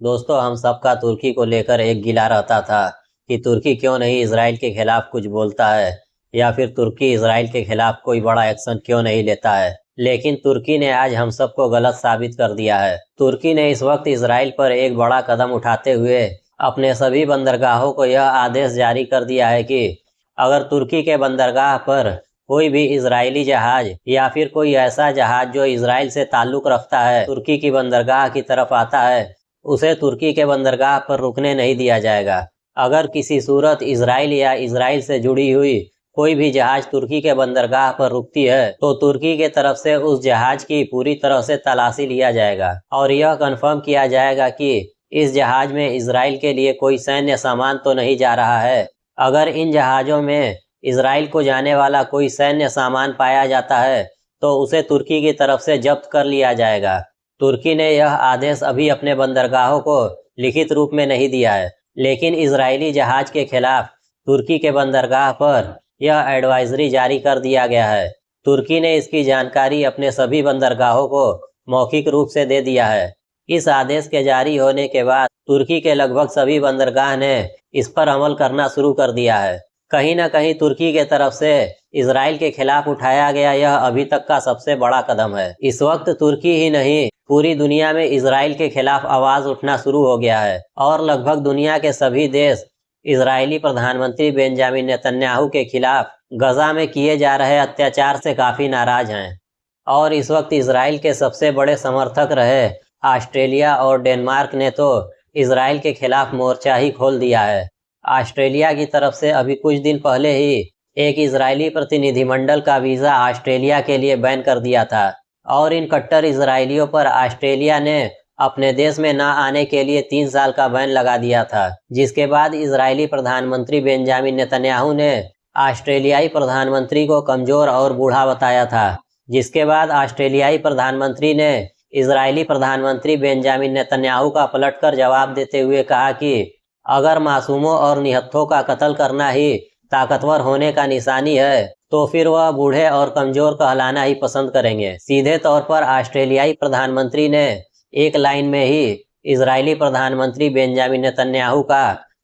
दोस्तों, हम सबका तुर्की को लेकर एक गिला रहता था कि तुर्की क्यों नहीं इजराइल के खिलाफ कुछ बोलता है, या फिर तुर्की इजराइल के खिलाफ कोई बड़ा एक्शन क्यों नहीं लेता है। लेकिन तुर्की ने आज हम सबको गलत साबित कर दिया है। तुर्की ने इस वक्त इजराइल पर एक बड़ा कदम उठाते हुए अपने सभी बंदरगाहों को यह आदेश जारी कर दिया है कि अगर तुर्की के बंदरगाह पर कोई भी इजरायली जहाज या फिर कोई ऐसा जहाज जो इजराइल से ताल्लुक रखता है तुर्की की बंदरगाह की तरफ आता है, उसे तुर्की के बंदरगाह पर रुकने नहीं दिया जाएगा। अगर किसी सूरत इजराइल या इजराइल से जुड़ी हुई कोई भी जहाज तुर्की के बंदरगाह पर रुकती है तो तुर्की के तरफ से उस जहाज की पूरी तरह से तलाशी लिया जाएगा और यह कंफर्म किया जाएगा कि इस जहाज में इजराइल के लिए कोई सैन्य सामान तो नहीं जा रहा है। अगर इन जहाज़ों में इजराइल को जाने वाला कोई सैन्य सामान पाया जाता है तो उसे तुर्की की तरफ से जब्त कर लिया जाएगा। तुर्की ने यह आदेश अभी अपने बंदरगाहों को लिखित रूप में नहीं दिया है, लेकिन इजरायली जहाज के खिलाफ तुर्की के बंदरगाह पर यह एडवाइजरी जारी कर दिया गया है। तुर्की ने इसकी जानकारी अपने सभी बंदरगाहों को मौखिक रूप से दे दिया है। इस आदेश के जारी होने के बाद तुर्की के लगभग सभी बंदरगाह ने इस पर अमल करना शुरू कर दिया है। कहीं न कहीं तुर्की के तरफ से इजराइल के खिलाफ उठाया गया यह अभी तक का सबसे बड़ा कदम है। इस वक्त तुर्की ही नहीं, पूरी दुनिया में इजराइल के खिलाफ आवाज उठना शुरू हो गया है और लगभग दुनिया के सभी देश इजरायली प्रधानमंत्री बेंजामिन नेतन्याहू के खिलाफ गजा में किए जा रहे अत्याचार से काफी नाराज हैं। और इस वक्त इजराइल के सबसे बड़े समर्थक रहे ऑस्ट्रेलिया और डेनमार्क ने तो इजराइल के खिलाफ मोर्चा ही खोल दिया है। ऑस्ट्रेलिया की तरफ से अभी कुछ दिन पहले ही एक इजरायली प्रतिनिधिमंडल का वीज़ा ऑस्ट्रेलिया के लिए बैन कर दिया था और इन कट्टर इजरायलियों पर ऑस्ट्रेलिया ने अपने देश में न आने के लिए 3 साल का बैन लगा दिया था। जिसके बाद इजरायली प्रधानमंत्री बेंजामिन नेतन्याहू ने ऑस्ट्रेलियाई प्रधानमंत्री को कमजोर और बूढ़ा बताया था। जिसके बाद ऑस्ट्रेलियाई प्रधानमंत्री ने इजरायली प्रधानमंत्री बेंजामिन नेतन्याहू का पलटकर जवाब देते हुए कहा कि अगर मासूमों और निहत्थों का कत्ल करना ही ताकतवर होने का निशानी है तो फिर वह बूढ़े और कमजोर कहलाना ही पसंद करेंगे। सीधे तौर पर ऑस्ट्रेलियाई प्रधानमंत्री ने एक लाइन में ही इजरायली प्रधानमंत्री बेंजामिन नेतन्याहू का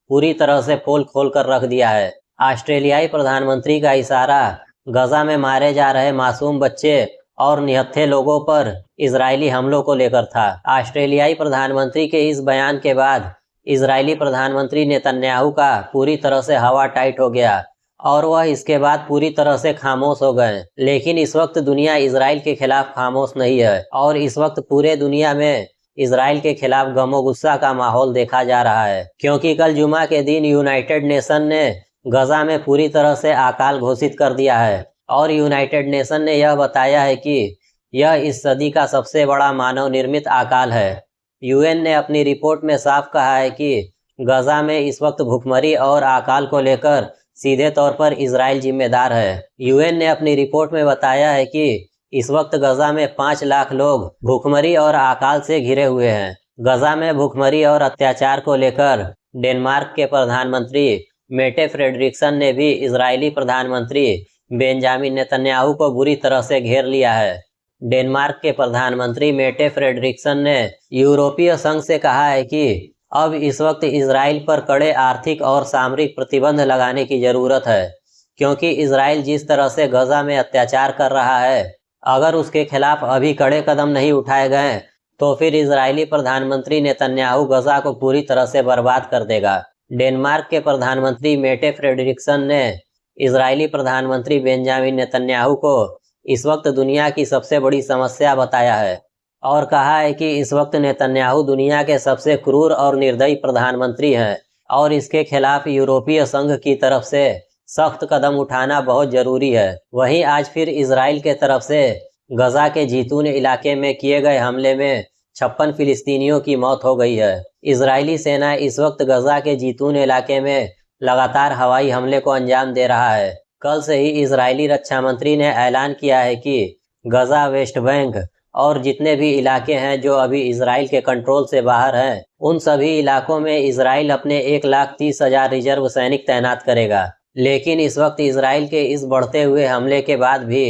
पूरी तरह से पोल खोल कर रख दिया है। ऑस्ट्रेलियाई प्रधानमंत्री का इशारा गजा में मारे जा रहे मासूम बच्चे और निहत्थे लोगों पर इजरायली हमलों को लेकर था। ऑस्ट्रेलियाई प्रधानमंत्री के इस बयान के बाद इजरायली प्रधानमंत्री नेतन्याहू का पूरी तरह से हवा टाइट हो गया और वह इसके बाद पूरी तरह से खामोश हो गए। लेकिन इस वक्त दुनिया इजराइल के खिलाफ खामोश नहीं है और इस वक्त पूरे दुनिया में इजराइल के खिलाफ गमो गुस्सा का माहौल देखा जा रहा है, क्योंकि कल जुमा के दिन यूनाइटेड नेशन ने गजा में पूरी तरह से अकाल घोषित कर दिया है और यूनाइटेड नेशन ने यह बताया है कि यह इस सदी का सबसे बड़ा मानव निर्मित अकाल है। यूएन ने अपनी रिपोर्ट में साफ कहा है कि गजा में इस वक्त भूखमरी और अकाल को लेकर सीधे तौर पर इजराइल जिम्मेदार है। यूएन ने अपनी रिपोर्ट में बताया है कि इस वक्त गजा में 5 लाख लोग भूखमरी और अकाल से घिरे हुए हैं। गजा में भूखमरी और अत्याचार को लेकर डेनमार्क के प्रधानमंत्री मेटे फ्रेडरिक्सन ने भी इजरायली प्रधानमंत्री बेंजामिन नेतन्याहू को बुरी तरह से घेर लिया है। डेनमार्क के प्रधानमंत्री मेटे फ्रेडरिक्सन ने यूरोपीय संघ से कहा है कि अब इस वक्त इजराइल पर कड़े आर्थिक और सामरिक प्रतिबंध लगाने की जरूरत है, क्योंकि इजराइल जिस तरह से गजा में अत्याचार कर रहा है, अगर उसके खिलाफ अभी कड़े कदम नहीं उठाए गए तो फिर इजरायली प्रधानमंत्री नेतन्याहू गजा को पूरी तरह से बर्बाद कर देगा। डेनमार्क के प्रधानमंत्री मेटे फ्रेडरिक्सन ने इजरायली प्रधानमंत्री बेंजामिन नेतन्याहू को इस वक्त दुनिया की सबसे बड़ी समस्या बताया है और कहा है कि इस वक्त नेतन्याहू दुनिया के सबसे क्रूर और निर्दयी प्रधानमंत्री हैं और इसके खिलाफ यूरोपीय संघ की तरफ से सख्त कदम उठाना बहुत जरूरी है। वहीं आज फिर इजराइल के तरफ से गजा के जीतून इलाके में किए गए हमले में 56 फिलिस्तीनियों की मौत हो गई है। इजरायली सेना इस वक्त गजा के जीतून इलाके में लगातार हवाई हमले को अंजाम दे रहा है। कल से ही इजरायली रक्षा मंत्री ने ऐलान किया है कि गजा, वेस्ट बैंक और जितने भी इलाके हैं जो अभी इजराइल के कंट्रोल से बाहर हैं, उन सभी इलाकों में इजराइल अपने 1,30,000 रिजर्व सैनिक तैनात करेगा। लेकिन इस वक्त इजराइल के इस बढ़ते हुए हमले के बाद भी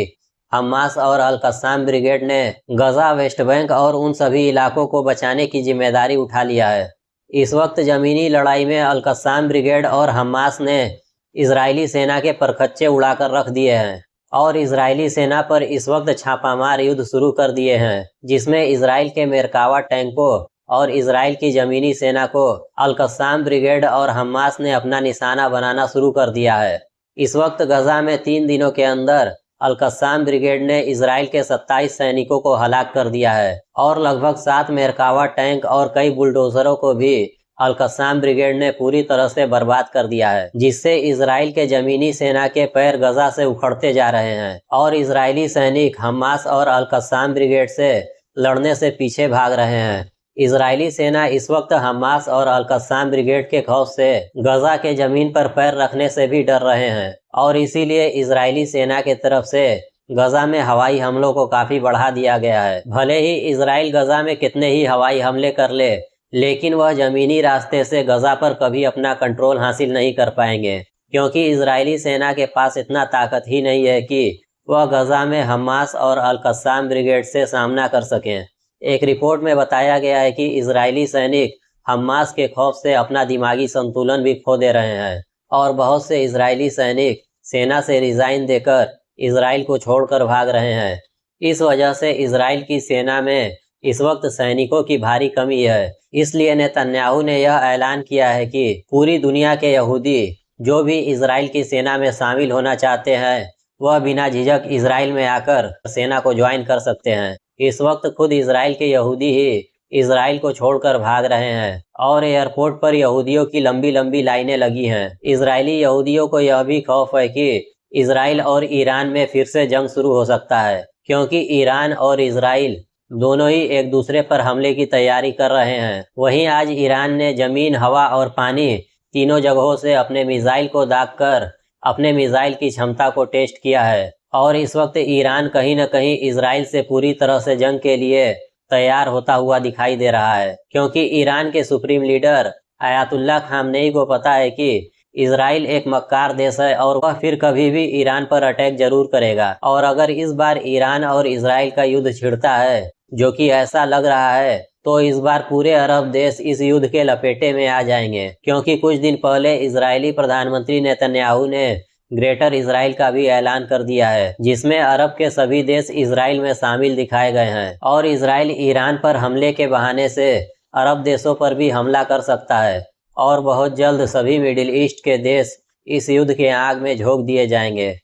हमास और अल कस्साम ब्रिगेड ने गजा, वेस्ट बैंक और उन सभी इलाकों को बचाने की जिम्मेदारी उठा लिया है। इस वक्त जमीनी लड़ाई में अल-कस्साम ब्रिगेड और हमास ने इजरायली सेना के परखच्चे उड़ाकर रख दिए हैं और इजरायली सेना पर इस वक्त छापामार युद्ध शुरू कर दिए हैं, जिसमें इजराइल के मेरकावा टैंकों और इजराइल की जमीनी सेना को अल-कस्साम ब्रिगेड और हमास ने अपना निशाना बनाना शुरू कर दिया है। इस वक्त गजा में 3 दिनों के अंदर अल-कस्साम ब्रिगेड ने इजराइल के 27 सैनिकों को हलाक कर दिया है और लगभग 7 मेरकावा टैंक और कई बुलडोजरों को भी अल-कस्साम ब्रिगेड ने पूरी तरह से बर्बाद कर दिया है, जिससे इजराइल के जमीनी सेना के पैर गजा से उखड़ते जा रहे हैं और इजरायली सैनिक हमास और अल-कस्साम ब्रिगेड से लड़ने से पीछे भाग रहे हैं। इजरायली सेना इस वक्त हमास और अल-कस्साम ब्रिगेड के खौफ से गजा के जमीन पर पैर रखने से भी डर रहे हैं और इसीलिए इजरायली सेना के तरफ से गजा में हवाई हमलों को काफी बढ़ा दिया गया है। भले ही इजराइल गजा में कितने ही हवाई हमले कर ले, लेकिन वह जमीनी रास्ते से गजा पर कभी अपना कंट्रोल हासिल नहीं कर पाएंगे, क्योंकि इजरायली सेना के पास इतना ताकत ही नहीं है कि वह गजा में हमास और अल-कस्साम ब्रिगेड से सामना कर सकें। एक रिपोर्ट में बताया गया है कि इजरायली सैनिक हमास के खौफ से अपना दिमागी संतुलन भी खो दे रहे हैं और बहुत से इजरायली सैनिक सेना से रिजाइन देकर इजराइल को छोड़कर भाग रहे हैं। इस वजह से इजराइल की सेना में इस वक्त सैनिकों की भारी कमी है। इसलिए नेतन्याहू ने यह ऐलान किया है कि पूरी दुनिया के यहूदी जो भी इजराइल की सेना में शामिल होना चाहते हैं, वह बिना झिझक इजराइल में आकर सेना को ज्वाइन कर सकते हैं। इस वक्त खुद इजराइल के यहूदी ही इजराइल को छोड़कर भाग रहे हैं और एयरपोर्ट पर यहूदियों की लंबी लंबी लाइनें लगी हैं। इजरायली यहूदियों को यह भी खौफ है कि इजराइल और ईरान में फिर से जंग शुरू हो सकता है, क्योंकि ईरान और इजराइल दोनों ही एक दूसरे पर हमले की तैयारी कर रहे हैं। वहीं आज ईरान ने जमीन, हवा और पानी तीनों जगहों से अपने मिसाइल को दागकर अपने मिसाइल की क्षमता को टेस्ट किया है और इस वक्त ईरान कहीं न कहीं इजराइल से पूरी तरह से जंग के लिए तैयार होता हुआ दिखाई दे रहा है, क्योंकि ईरान के सुप्रीम लीडर आयतुल्लाह खामनेई को पता है कि इजराइल एक मक्कार देश है और वह फिर कभी भी ईरान पर अटैक जरूर करेगा। और अगर इस बार ईरान और इजराइल का युद्ध छिड़ता है, जो कि ऐसा लग रहा है, तो इस बार पूरे अरब देश इस युद्ध के लपेटे में आ जाएंगे, क्योंकि कुछ दिन पहले इजरायली प्रधानमंत्री नेतन्याहू ने ग्रेटर इजराइल का भी ऐलान कर दिया है, जिसमें अरब के सभी देश इजराइल में शामिल दिखाए गए हैं और इजराइल ईरान पर हमले के बहाने से अरब देशों पर भी हमला कर सकता है और बहुत जल्द सभी मिडिल ईस्ट के देश इस युद्ध के आग में झोंक दिए जाएंगे।